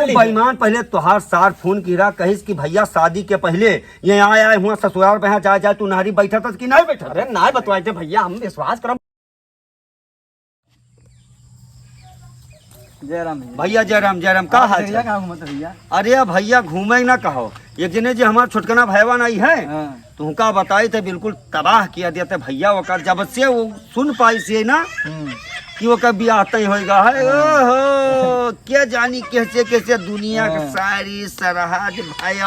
बेईमान पहले तुहार सार फोन कीरा कहिस कि भैया शादी के पहले ये आया हुआ ससुराल पे चाहे चाहे तू नारी बैठा था कि नहीं बैठा। अरे ना बतवाए थे भैया, हम विश्वास करो। जयराम भैया जयराम जयराम का हाल भैया कहाँ घूमत भैया? अरे भैया घूमे ना कहो, एक जने जी हमार छोटकना भैया नहीं है तुमका बताई थे बिल्कुल तबाह किया दिया थे भैया। वो जब से वो सुन पाई से ना कि वो कभी आता ही होगा है। ओहो क्या जानी कैसे कैसे दुनिया के सारी सरहद भाई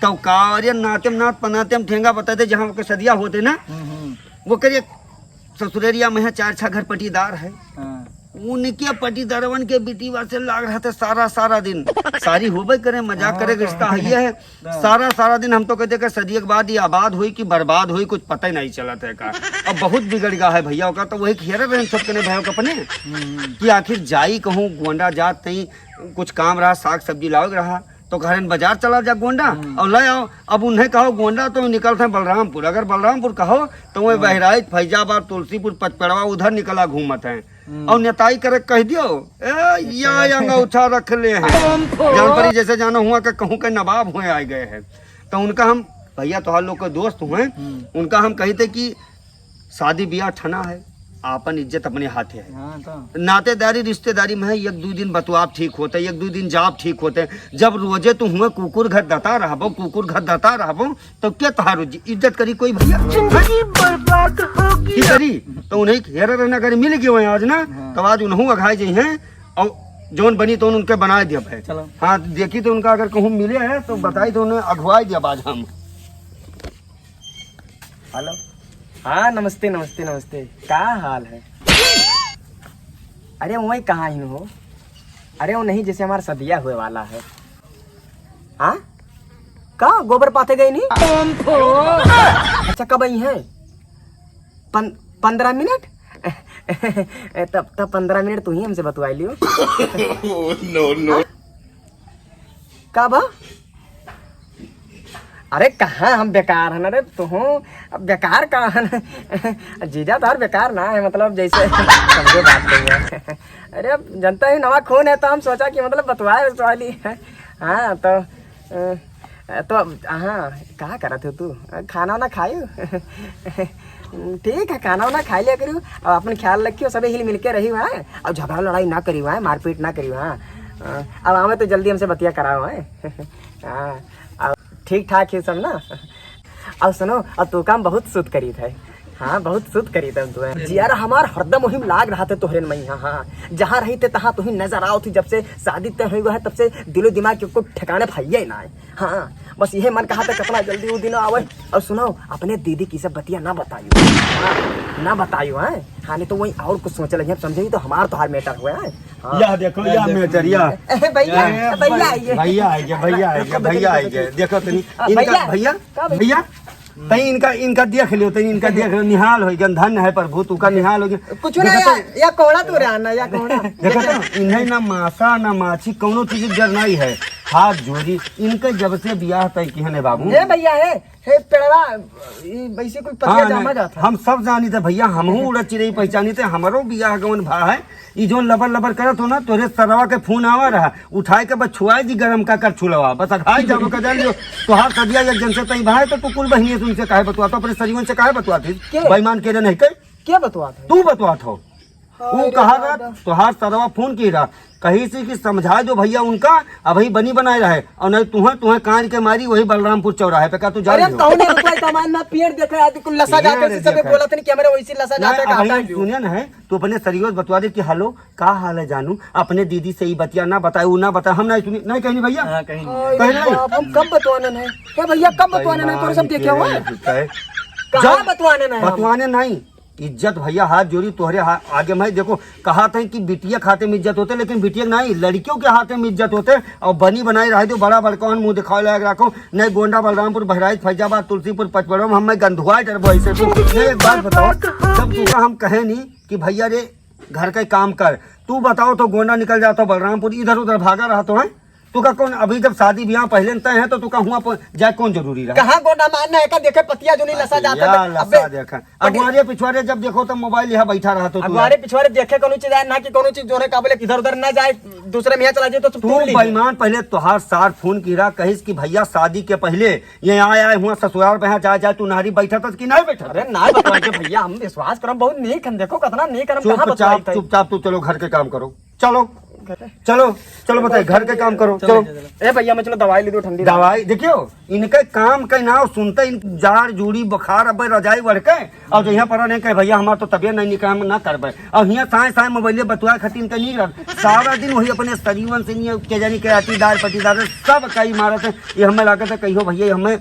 तो का नातेम नाथ पनातेम ठेंगा बताते जहाँ के सदिया होते ना वो करिए ससुरेरिया में है 4-6 घर पटीदार है। उनके पटीदारवन के बेटीवा से लाग रहा था सारा दिन सारी होबे करे मजाक करे रिश्ता है सारा दिन। हम तो कहते कि सदी के बाद ये आबाद हुई कि बर्बाद हुई कुछ पता ही नहीं चला था का। अब बहुत बिगड़ गया है भैया का। तो वही खेर रहे छोटकने भाइयों का अपने कि आखिर जाई कहूँ गोंडा जात नहीं कुछ काम रहा साग सब्जी लाओ रहा तो घर बाजार चला जा गोंडा और ले आओ। अब उन्हें कहो गोंडा तो निकलते हैं बलरामपुर, अगर बलरामपुर कहो तो वही बहराइच फैजाबाद तुलसीपुर पचपड़वा उधर निकला घूमत है और नेताई करे कह दियो या अंगूठा रख ले हैं जानपरी जैसे जाना हुआ कि कहूँ के नवाब हुए आए गए हैं। तो उनका हम भैया तोहार लोग के दोस्त हुए उनका हम कहते कि शादी ब्याह ठना है आपन इज्जत अपने हाथे है। नातेदारी रिश्तेदारी में है 1-2 दिन बतुआब ठीक होते 1-2 दिन जाप ठीक होते। जब रोजे तुम हुए कुकुर घर दता रहबो तो क्या तहार इज्जत करी कोई भैया बर्बाद होगी करी। तो उन्हें हेरा रहना अगर मिल गए आज ना तो आज उन्हों अघाई जी हैं और जोन बनी तो उनके बनाए दिया है। हाँ देखी तो उनका अगर कहूँ मिले है तो बताई तो उन्हें अगवाई दिया आज हम। हेलो हाँ नमस्ते नमस्ते नमस्ते, क्या हाल है? अरे वही कहाँ ही हो? अरे वो नहीं जैसे हमारा सदिया हुए वाला है। हाँ कहाँ गोबर पाते गए नहीं? अच्छा कब आई है? 15 मिनट तब 15 मिनट तू ही हमसे बतवाई लियो। नो कब? अरे कहाँ हम बेकार है? अरे तू अब बेकार कहाँ है? जीजा तो बेकार ना है, मतलब जैसे समझो बात नहीं है। अरे अब जनता ही नवा खून है तो हम सोचा कि मतलब बतवाए वाली है। हाँ तो हाँ कहाँ करा थे तू? खाना वाना खायू? ठीक है खाना वाना खा लिया करियो और अपन ख्याल रखियो सभी हिल मिल के रही हुआ है और झगड़ा लड़ाई ना करी हुआ है मारपीट ना करी हुआ है। अब हमें तो जल्दी हमसे बतिया करा हुआ है। हाँ ठीक ठाक है सब ना। अब सुनो अब तू काम बहुत शुद्ध करी थे। हाँ बहुत शुद्ध करी थे तू जी यार हमार हरदम वही लाग रहा थे तोहरे में। हाँ जहाँ रही थे तहाँ तुही नजर आओ थी। जब से शादी तय हुई है तब से दिलो दिमाग के कोई ठिकाने भैया ना है। हाँ बस यही मन कहा था कितना जल्दी वो दिन आवे। और सुनो अपने दीदी की सब बतिया ना बताइयो। हाँ ना बताइयो है। हाँ नहीं तो वही और कुछ सोच लगे समझे तो हमार तो हार मैटर हुआ है। या देखो या मैटर या भैया भैया आइए देखो इनका भैया तई इनका देख लियो तई इनका देख लियो निहाल हो गन धन है प्रभु तू का निहाल हो गया कुछ ना या कोड़ा तू रहना या कोड़ा देखो तो इन्हें ना मासा ना माछी कोनो चीज जर नहीं है। हाथ जोड़ी इनके जब से ब्याह तय की है बाबू ये भैया है पेड़वा वैसे कोई पतिया जामा जाता हम सब जानी थे भैया हमहू उड़ा चिड़ई पहचानी थे हमारो ब्याह गवन भा है। ई जो लबर करत हो ना तोरे सरवा के फोन आवा रहा उठाए के बस छुआई दी गरम का कर छुलवा बस अघाई जाओ का जान लियो तोहार सदिया एक जन से तई भाई तो तू कुल बहिनी तुमसे काहे बतवा तो अपने शरीर से काहे बतवाती बेईमान के नहीं कर क्या बतवात तू बतवात हो वो कहा रहा तोहार सरवा फोन की रहा कहीं से कि समझा दो भैया उनका अब ही बनी बनाए रहे और नहीं तुम्हें कान के मारी वही बलरामपुर चौराहे पे का तू जा रही सुनिए ना है तू अपने शरीर बतवा दे कि हेलो का हाल है जानू अपने दीदी से ही बतिया ना बताए वो ना बताए हम नहीं सुनी नहीं कहीं भैया हम कब बतवाना है भैया कब बतवाना है सब देखे हुआ बतवाने नहीं इज्जत भैया हाथ जोड़ी तोहरे आगे में देखो कहा था कि बिटिया खाते में इज्जत होते लेकिन बिटिया नहीं लड़कियों के हाथे में इज्जत होते और बनी बनाई रहे तो बड़ा बड़का मुंह दिखाए लग रखो नहीं गोंडा बलरामपुर बहराइच फैजाबाद तुलसीपुर पचपड़वा में हमें गंधुआ डरबो ऐसे तो एक बात बताओ जब तुका हम कहे नहीं कि भैया रे घर का काम कर तू बताओ तो गोंडा निकल जाता बलरामपुर इधर उधर भागा रहा तो है तुका कौन अभी जब शादी ब्याह पहले तय है तो तुका हुआ जाए कौन जरूरी रहा? कहाँ गोडा मारना है का देखे पतिया जो नहीं लसा जाता या लसा देखा अगवारे पिछवारे जब देखो तो मोबाइल यहाँ बैठा रहा तो तू अगवारे पिछवारे देखे कोनो चीज आए ना कि कोनो चीज जो है काबले इधर उधर ना जाए दूसरे में यहाँ चला जाए तो तू बेईमान। पहले तोहार सार फोन कीरा कहिस कि भैया शादी के पहले ये आया हुआ ससुराल पे जा जा तू नारी बैठा था कि नहीं बैठा? अरे ना बतवाई के भैया हम विश्वास करम बहुत नेक हम देखो कितना नेक हम कहाँ बतवाई चुपचाप चुपचाप तू चलो घर के काम करो। चलो चलो चलो बताइए घर के काम करो। चलो ए भैया मैं चलो दवाई ले दो ठंडी दवाई देखियो इनके काम के नाव सुनते इन जाड़ जूड़ी बुखार अब रजाई बढ़ के और यहाँ पर नहीं कहे भैया हमारा तो तबियत नहीं निकाम ना करबे और यहाँ साए साए मोबाइले बतुआ खतीन के नहीं रह सारा दिन वही अपने सरीवन से नहीं के जानी के अतीदार पटीदार सब कई मारत है। ये हमें लागत है कहियो भैया हमें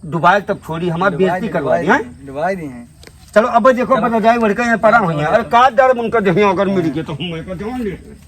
डुबाए तब छोड़ी हमारी बेइज्जती करवा दी है दवाई दी है। चलो अब देखो रजाई बढ़ के यहाँ पड़ा हुई है। अरे का डर मुनकर अगर मिल गए तो हम